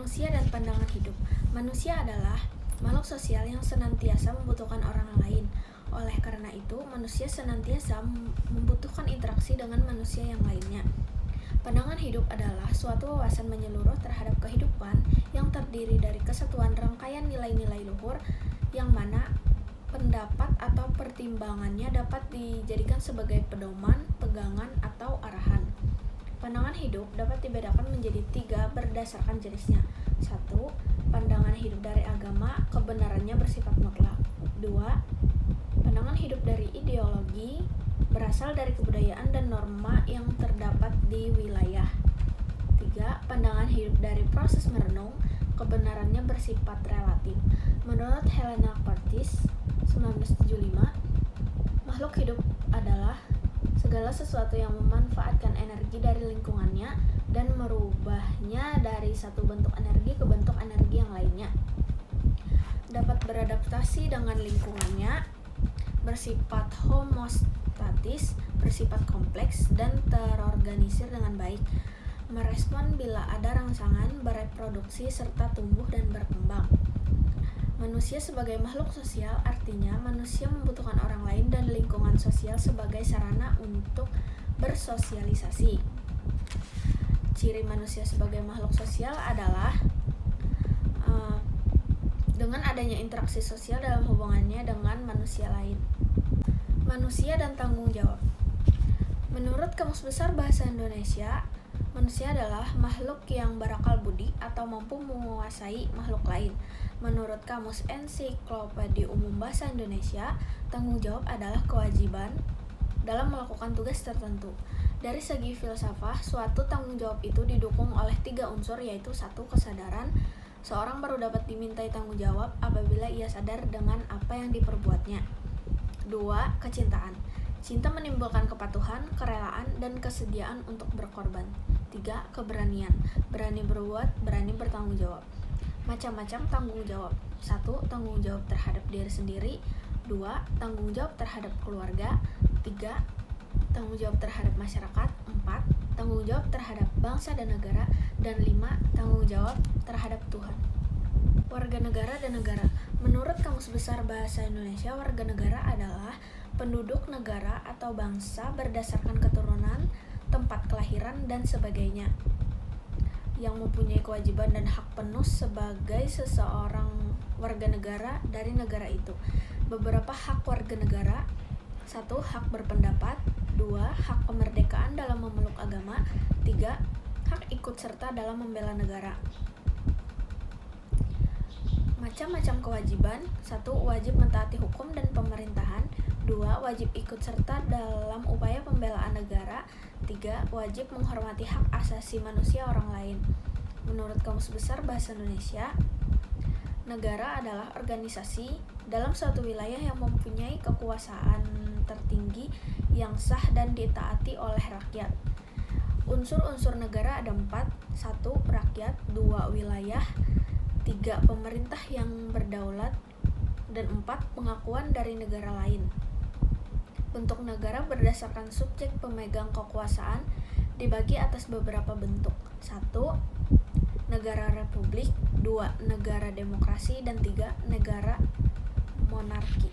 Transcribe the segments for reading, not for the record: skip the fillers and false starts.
Manusia dan pandangan hidup. Manusia adalah makhluk sosial yang senantiasa membutuhkan orang lain. Oleh karena itu, manusia senantiasa membutuhkan interaksi dengan manusia yang lainnya. Pandangan hidup adalah suatu wawasan menyeluruh terhadap kehidupan yang terdiri dari kesatuan rangkaian nilai-nilai luhur yang mana pendapat atau pertimbangannya dapat dijadikan sebagai pedoman, pegangan, atau arahan. Pandangan hidup dapat dibedakan menjadi 3 berdasarkan jenisnya. 1. Pandangan hidup dari agama, kebenarannya bersifat mutlak. 2. Pandangan hidup dari ideologi, berasal dari kebudayaan dan norma yang terdapat di wilayah. 3. Pandangan hidup dari proses merenung, kebenarannya bersifat relatif. Menurut Helena Curtis, 1975, makhluk hidup adalah segala sesuatu yang memanfaatkan energi dari lingkungannya dan merubahnya dari satu bentuk energi ke bentuk energi yang lainnya. Dapat beradaptasi dengan lingkungannya, bersifat homostatis, bersifat kompleks, dan terorganisir dengan baik. Merespon bila ada rangsangan, bereproduksi, serta tumbuh dan berkembang. Manusia sebagai makhluk sosial artinya manusia membutuhkan orang lain dan lingkungan sosial sebagai sarana untuk bersosialisasi. Ciri manusia sebagai makhluk sosial adalah dengan adanya interaksi sosial dalam hubungannya dengan manusia lain. Manusia dan tanggung jawab. Menurut Kamus Besar Bahasa Indonesia, manusia adalah makhluk yang berakal budi atau mampu menguasai makhluk lain. Menurut Kamus Ensiklopedia Umum Bahasa Indonesia, tanggung jawab adalah kewajiban dalam melakukan tugas tertentu. Dari segi filsafah, suatu tanggung jawab itu didukung oleh 3 unsur, yaitu 1. Kesadaran. Seorang baru dapat dimintai tanggung jawab apabila ia sadar dengan apa yang diperbuatnya. 2. Kecintaan. Cinta menimbulkan kepatuhan, kerelaan, dan kesediaan untuk berkorban. 3. Keberanian. Berani berbuat, berani bertanggung jawab. Macam-macam tanggung jawab. 1. Tanggung jawab terhadap diri sendiri. 2. Tanggung jawab terhadap keluarga. 3. Tanggung jawab terhadap masyarakat. 4. Tanggung jawab terhadap bangsa dan negara. Dan 5. Tanggung jawab terhadap Tuhan. Warga negara dan negara. Menurut Kamus Besar Bahasa Indonesia, warga negara adalah penduduk negara atau bangsa berdasarkan keturunan, tempat kelahiran, dan sebagainya, yang mempunyai kewajiban dan hak penuh sebagai seseorang warga negara dari negara itu. Beberapa hak warga negara: 1. Hak berpendapat. 2. Hak kemerdekaan dalam memeluk agama. 3. Hak ikut serta dalam membela negara. Macam-macam kewajiban: 1. Wajib mentaati hukum dan pemerintahan. 2. Wajib ikut serta dalam upaya pembelaan negara. 3. Wajib menghormati hak asasi manusia orang lain. Menurut Kamus Besar Bahasa Indonesia, negara adalah organisasi dalam suatu wilayah yang mempunyai kekuasaan tertinggi yang sah dan ditaati oleh rakyat. Unsur-unsur negara ada 4. 1. Rakyat. 2. Wilayah. 3. Pemerintah yang berdaulat. Dan 4. Pengakuan dari negara lain. Bentuk negara berdasarkan subjek pemegang kekuasaan dibagi atas beberapa bentuk. 1. Negara republik. 2. Negara demokrasi. Dan 3. Negara monarki.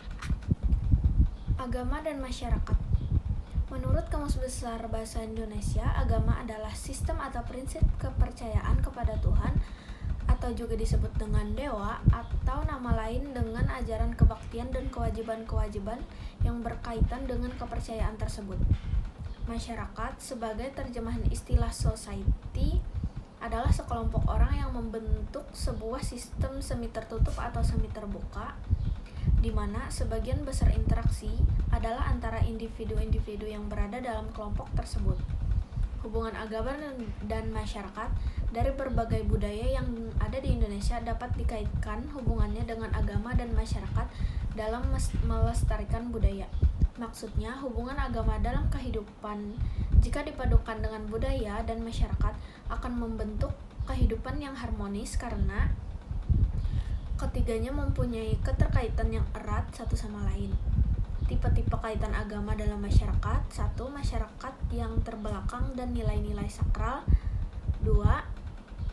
Agama dan masyarakat. Menurut Kamus Besar Bahasa Indonesia, agama adalah sistem atau prinsip kepercayaan kepada Tuhan, atau juga disebut dengan dewa, atau nama lain dengan ajaran kebaktian dan kewajiban-kewajiban yang berkaitan dengan kepercayaan tersebut. Masyarakat, sebagai terjemahan istilah society, adalah sekelompok orang yang membentuk sebuah sistem semi tertutup atau semi terbuka, di mana sebagian besar interaksi adalah antara individu-individu yang berada dalam kelompok tersebut. Hubungan agama dan masyarakat dari berbagai budaya yang ada di Indonesia dapat dikaitkan hubungannya dengan agama dan masyarakat dalam melestarikan budaya. Maksudnya, hubungan agama dalam kehidupan jika dipadukan dengan budaya dan masyarakat akan membentuk kehidupan yang harmonis karena ketiganya mempunyai keterkaitan yang erat satu sama lain. Tipe-tipe kaitan agama dalam masyarakat: 1. Masyarakat yang terbelakang dan nilai-nilai sakral. 2.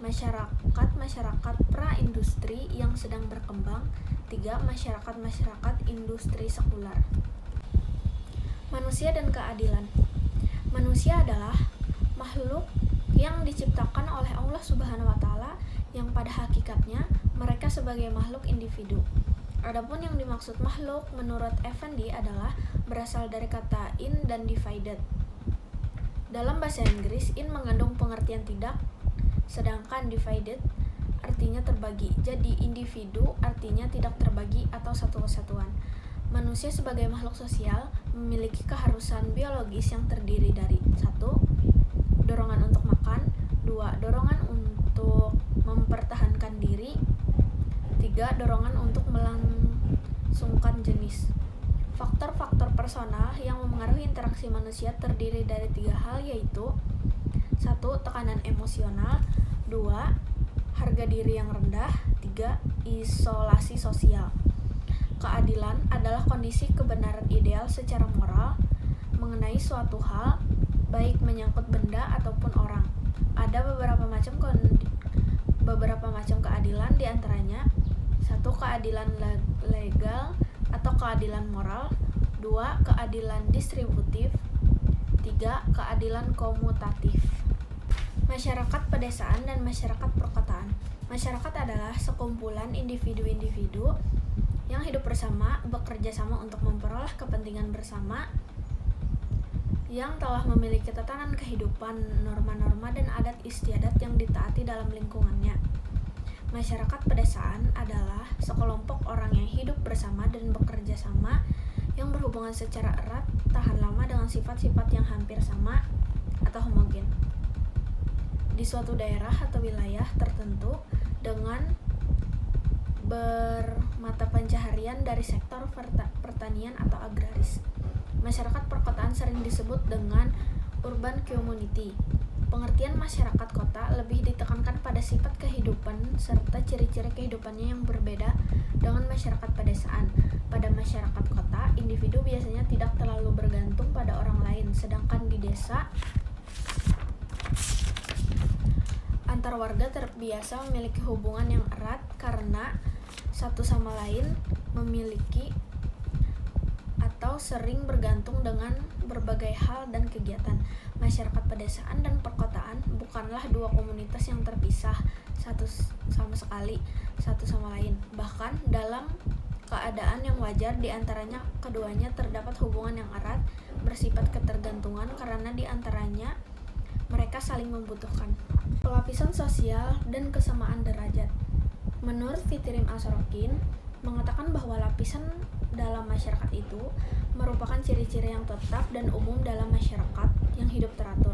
masyarakat pra-industri yang sedang berkembang. 3. Masyarakat industri sekular. Manusia dan keadilan. Manusia adalah makhluk yang diciptakan oleh Allah Subhanahu wa taala yang pada hakikatnya mereka sebagai makhluk individu. Adapun yang dimaksud makhluk menurut Effendi adalah berasal dari kata in dan divided. Dalam bahasa Inggris, in mengandung pengertian tidak, sedangkan divided artinya terbagi. Jadi individu artinya tidak terbagi atau satu kesatuan. Manusia sebagai makhluk sosial memiliki keharusan biologis yang terdiri dari 1. Dorongan untuk makan, 2. Dorongan untuk mempertahankan diri, 3. Dorongan untuk melangsungkan jenis. Faktor-faktor personal yang memengaruhi interaksi manusia terdiri dari 3 hal, yaitu 1. Tekanan emosional, 2. Harga diri yang rendah, 3. Isolasi sosial. Keadilan adalah kondisi kebenaran ideal secara moral mengenai suatu hal, baik menyangkut benda ataupun orang. Ada beberapa macam keadilan, diantaranya 1. Keadilan legal atau keadilan moral, 2. Keadilan distributif, 3. Keadilan komutatif. Masyarakat pedesaan dan masyarakat perkotaan. Masyarakat adalah sekumpulan individu-individu yang hidup bersama, bekerja sama untuk memperoleh kepentingan bersama, yang telah memiliki tatanan kehidupan, norma-norma, dan adat istiadat yang ditaati dalam lingkungannya. Masyarakat pedesaan adalah sekelompok orang yang hidup bersama dan bekerja sama, yang berhubungan secara erat, tahan lama dengan sifat-sifat yang hampir sama atau homogen di suatu daerah atau wilayah tertentu dengan bermata pencaharian dari sektor pertanian atau agraris. Masyarakat perkotaan sering disebut dengan urban community. Pengertian masyarakat kota lebih ditekankan pada sifat kehidupan serta ciri-ciri kehidupannya yang berbeda dengan masyarakat pedesaan. Pada masyarakat kota, individu biasanya tidak terlalu bergantung pada orang lain, sedangkan di desa, antar warga terbiasa memiliki hubungan yang erat karena satu sama lain memiliki atau sering bergantung dengan berbagai hal dan kegiatan. Masyarakat pedesaan dan perkotaan bukanlah dua komunitas yang terpisah satu sama lain. Bahkan dalam keadaan yang wajar di antaranya keduanya terdapat hubungan yang erat bersifat ketergantungan karena di antaranya mereka saling membutuhkan. Pelapisan sosial dan kesamaan derajat. Menurut Fitrim Asrokin mengatakan bahwa lapisan dalam masyarakat itu merupakan ciri-ciri yang tetap dan umum dalam masyarakat yang hidup teratur.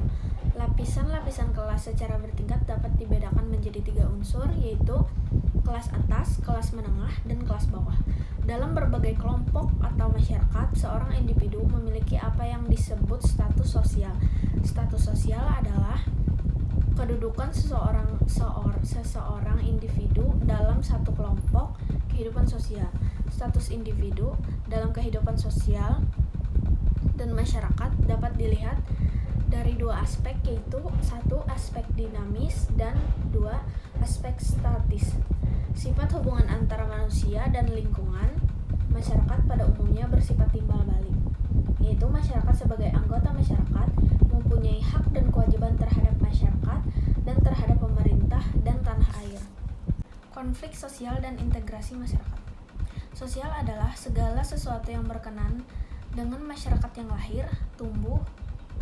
Lapisan-lapisan kelas secara bertingkat dapat dibedakan menjadi 3 unsur, yaitu kelas atas, kelas menengah, dan kelas bawah. Dalam berbagai kelompok atau masyarakat, seorang individu memiliki apa yang disebut status sosial. Status sosial adalah kedudukan seseorang individu dalam satu kelompok kehidupan sosial. Status individu dalam kehidupan sosial dan masyarakat dapat dilihat dari 2 aspek, yaitu 1. Aspek dinamis dan 2. Aspek statis. Sifat hubungan antara manusia dan lingkungan masyarakat pada umumnya bersifat timbal balik, yaitu masyarakat sebagai anggota masyarakat mempunyai hak dan kewajiban terhadap masyarakat dan terhadap pemerintah dan tanah air. Konflik sosial dan integrasi masyarakat. Sosial adalah segala sesuatu yang berkenan dengan masyarakat yang lahir, tumbuh,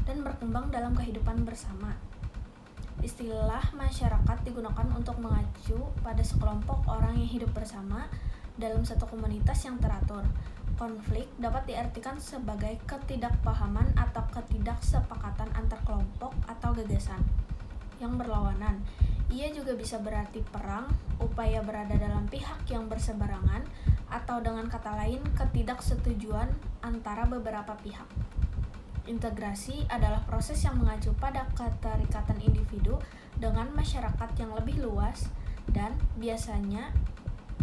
dan berkembang dalam kehidupan bersama. Istilah masyarakat digunakan untuk mengacu pada sekelompok orang yang hidup bersama dalam satu komunitas yang teratur. Konflik dapat diartikan sebagai ketidakpahaman atau ketidaksepakatan antar kelompok atau gagasan yang berlawanan. Ia juga bisa berarti perang, upaya berada dalam pihak yang berseberangan, atau dengan kata lain ketidaksetujuan antara beberapa pihak. Integrasi adalah proses yang mengacu pada keterikatan individu dengan masyarakat yang lebih luas dan biasanya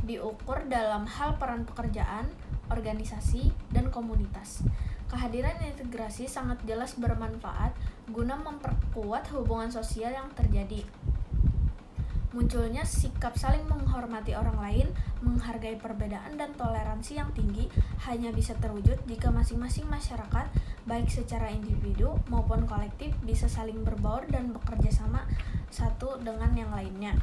diukur dalam hal peran pekerjaan, organisasi, dan komunitas. Kehadiran integrasi sangat jelas bermanfaat guna memperkuat hubungan sosial yang terjadi. Munculnya sikap saling menghormati orang lain, menghargai perbedaan dan toleransi yang tinggi hanya bisa terwujud jika masing-masing masyarakat, baik secara individu maupun kolektif, bisa saling berbaur dan bekerja sama satu dengan yang lainnya.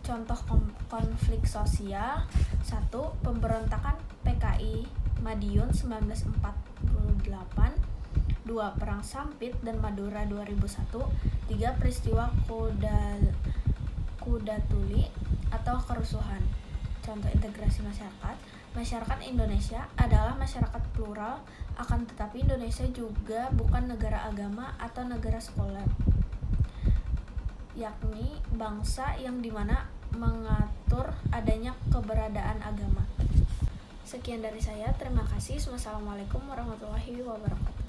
Contoh konflik sosial: 1. Pemberontakan PKI Madiun 1948. 2. Perang Sampit dan Madura 2001. 3. Peristiwa Kuda Tuli atau kerusuhan. Contoh integrasi masyarakat: masyarakat Indonesia adalah masyarakat plural, akan tetapi Indonesia juga bukan negara agama atau negara sekuler, yakni bangsa yang dimana mengatur adanya keberadaan agama. Sekian dari saya, terima kasih. Wassalamualaikum warahmatullahi wabarakatuh.